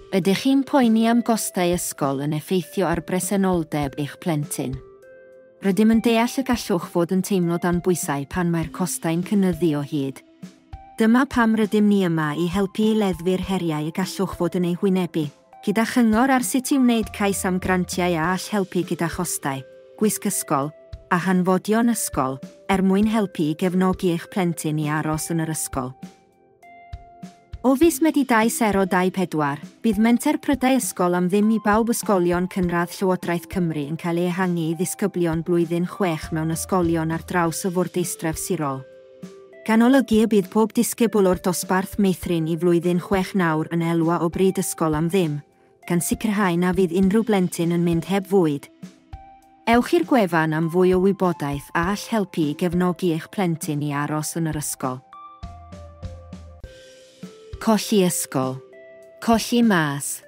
Ydych chi'n poeni am gostau ysgol yn effeithio ar bresenoldeb eich plentyn? Rydym yn deall y gallwch fod yn teimlo dan bwysau pan mae'r costau'n cynyddu o hyd. Dyma pam rydym ni yma i helpu i leddfu'r heriau y gallwch fod yn ei hwynebu, gyda chyngor ar sut i wneud cais am grantiau a all helpu gyda chostau, gwisg ysgol, a hanfodion ysgol, mwyn helpu i gefnogi eich plentyn i aros yn yr ysgol. O fis Medi 2024, bydd menter prydau ysgol am ddim i bawb ysgolion cynradd Llywodraeth Cymru yn cael ei ehangu i ddisgyblion blwyddyn 6 mewn ysgolion ar draws y fwrdeistref sirol. Gan olygu y bydd pob disgybl o'r dosbarth meithrin i flwyddyn 6 nawr yn elwa o bryd ysgol am ddim, gan sicrhau na fydd unrhyw blentyn yn mynd heb fwyd. Ewch i'r gwefan am fwy o wybodaeth a all helpu i gefnogi eich plentyn i aros yn yr ysgol. Colli ysgol. Colli mas.